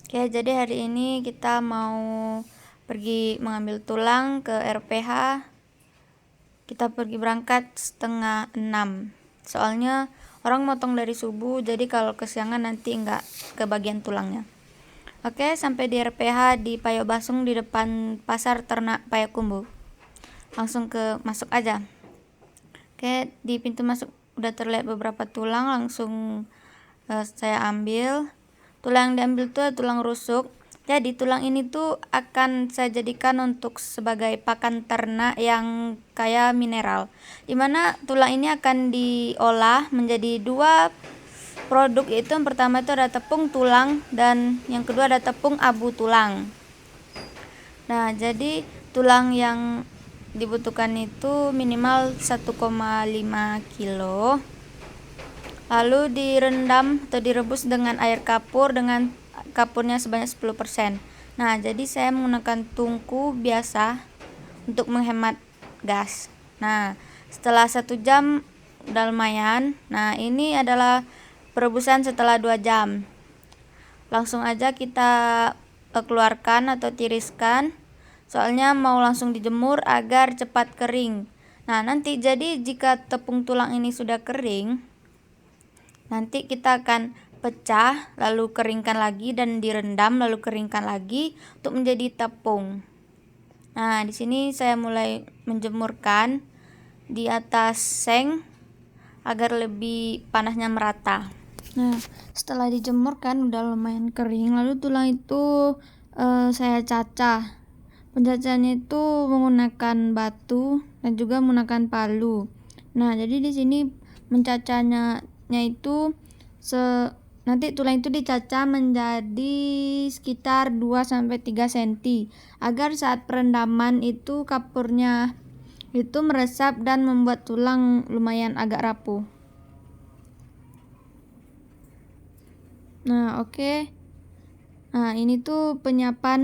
Oke, jadi hari ini kita mau pergi mengambil tulang ke RPH. Kita pergi berangkat 5:30. Soalnya orang motong dari subuh, jadi kalau kesiangan nanti nggak kebagian tulangnya. Oke, sampai di RPH di Payobasung di depan pasar ternak Payakumbuh. Langsung masuk aja. Oke, di pintu masuk udah terlihat beberapa tulang, langsung saya ambil. Tulang yang diambil tuh tulang rusuk. Jadi tulang ini tuh akan saya jadikan untuk sebagai pakan ternak yang kaya mineral. Dimana tulang ini akan diolah menjadi dua produk, yaitu yang pertama itu ada tepung tulang dan yang kedua ada tepung abu tulang. Nah, jadi tulang yang dibutuhkan itu minimal 1,5 kilo. Lalu direndam atau direbus dengan air kapur dengan kapurnya sebanyak 10%. Nah, jadi saya menggunakan tungku biasa untuk menghemat gas. Nah, setelah 1 jam udah lumayan. Nah, ini adalah perebusan setelah 2 jam. Langsung aja kita keluarkan atau tiriskan. Soalnya mau langsung dijemur agar cepat kering. Nah, nanti jadi jika tepung tulang ini sudah kering, nanti kita akan pecah, lalu keringkan lagi dan direndam, lalu keringkan lagi untuk menjadi tepung. Nah, di sini saya mulai menjemurkan di atas seng agar lebih panasnya merata. Nah, setelah dijemur kan udah lumayan kering, lalu tulang itu saya cacah. Pencacahannya itu menggunakan batu dan juga menggunakan palu. Nah, jadi di sini mencacahnya itu nanti tulang itu dicacah menjadi sekitar 2-3 cm agar saat perendaman itu kapurnya itu meresap dan membuat tulang lumayan agak rapuh. Nah, oke. Nah, ini tuh penyiapan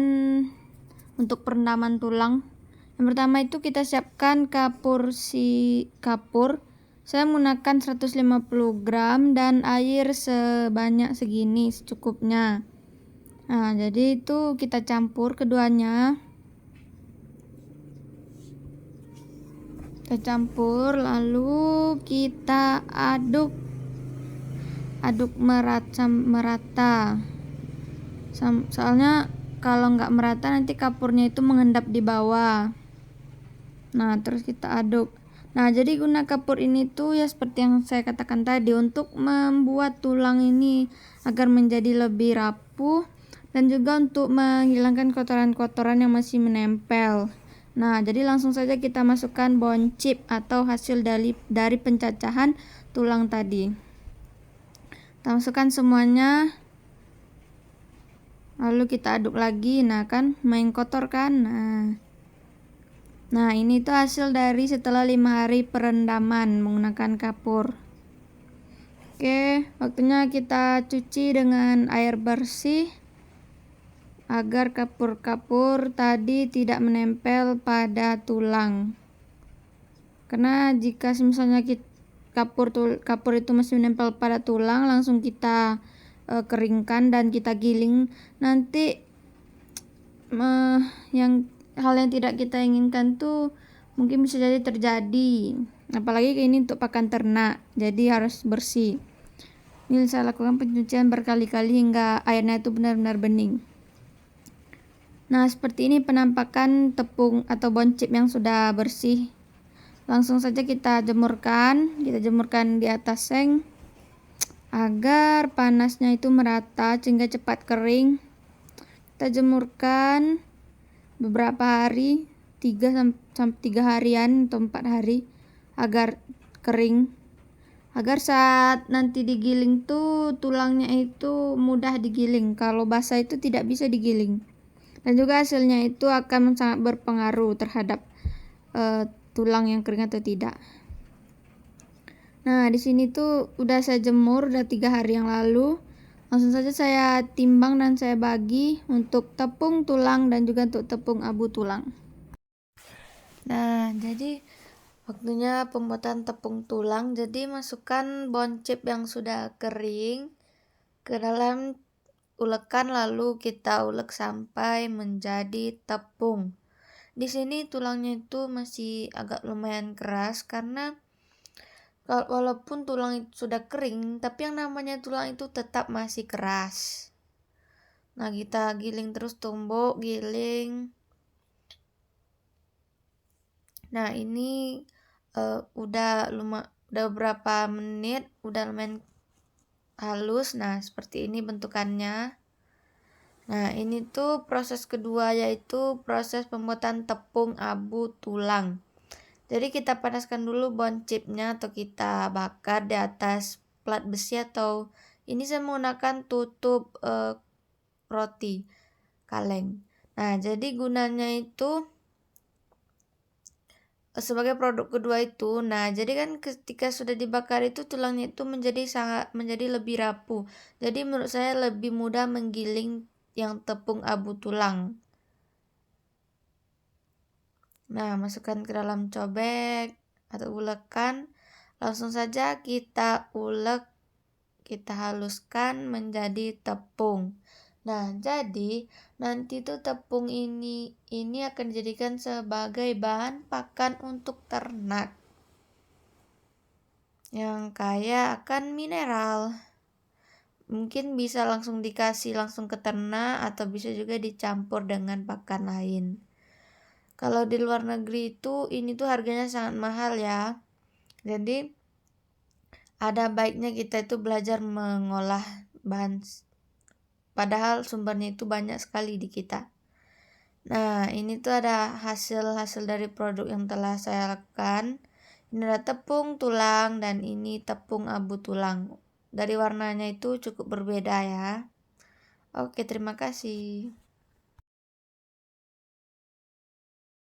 untuk perendaman tulang. Yang pertama itu kita siapkan kapur. Saya menggunakan 150 gram dan air sebanyak segini secukupnya. Nah, jadi itu kita campur keduanya. Kita campur lalu kita aduk merata. Soalnya kalau nggak merata nanti kapurnya itu mengendap di bawah. Nah, terus kita aduk. Nah, jadi guna kapur ini tuh ya seperti yang saya katakan tadi, untuk membuat tulang ini agar menjadi lebih rapuh dan juga untuk menghilangkan kotoran-kotoran yang masih menempel. Nah, jadi langsung saja kita masukkan boncip atau hasil dari pencacahan tulang tadi. Kita masukkan semuanya. Lalu kita aduk lagi. Nah, kan main kotor kan? Nah, ini tuh hasil dari setelah 5 hari perendaman menggunakan kapur. Oke, waktunya kita cuci dengan air bersih agar kapur-kapur tadi tidak menempel pada tulang. Karena jika misalnya kapur itu masih menempel pada tulang, langsung kita keringkan dan kita giling, nanti hal yang tidak kita inginkan tuh mungkin bisa jadi terjadi, apalagi ini untuk pakan ternak, jadi harus bersih. Ini saya lakukan pencucian berkali-kali hingga airnya itu benar-benar bening. Nah, seperti ini penampakan tepung atau boncip yang sudah bersih. Langsung saja kita jemurkan di atas seng agar panasnya itu merata sehingga cepat kering. Kita jemurkan beberapa hari, 3 harian atau 4 hari agar kering, agar saat nanti digiling tuh tulangnya itu mudah digiling. Kalau basah itu tidak bisa digiling, dan juga hasilnya itu akan sangat berpengaruh terhadap tulang yang kering atau tidak. Nah, di sini tuh udah saya jemur udah 3 hari yang lalu. Langsung saja saya timbang dan saya bagi untuk tepung tulang dan juga untuk tepung abu tulang. Nah, jadi waktunya pembuatan tepung tulang. Jadi masukkan boncip yang sudah kering ke dalam ulekan lalu kita ulek sampai menjadi tepung. Di sini tulangnya itu masih agak lumayan keras karena walaupun tulang itu sudah kering, tapi yang namanya tulang itu tetap masih keras. Nah, kita giling terus tumbuk, giling. Nah, ini udah berapa menit, udah lumayan halus. Nah, seperti ini bentukannya. Nah, ini tuh proses kedua, yaitu proses pembuatan tepung abu tulang. Jadi kita panaskan dulu bone chipnya atau kita bakar di atas plat besi, atau ini saya menggunakan tutup roti kaleng. Nah, jadi gunanya itu sebagai produk kedua itu. Nah, jadi kan ketika sudah dibakar itu tulangnya itu menjadi lebih rapuh. Jadi menurut saya lebih mudah menggiling yang tepung abu tulang. Nah, masukkan ke dalam cobek atau ulekan. Langsung saja kita ulek, kita haluskan menjadi tepung. Nah, jadi nanti tuh tepung ini akan dijadikan sebagai bahan pakan untuk ternak yang kaya akan mineral. Mungkin bisa langsung dikasih langsung ke ternak atau bisa juga dicampur dengan pakan lain. Kalau di luar negeri itu ini tuh harganya sangat mahal ya. Jadi ada baiknya kita itu belajar mengolah bahan, padahal sumbernya itu banyak sekali di kita. Nah, ini tuh ada hasil dari produk yang telah saya lakukan. Ini ada tepung tulang dan ini tepung abu tulang. Dari warnanya itu cukup berbeda ya. Oke, terima kasih.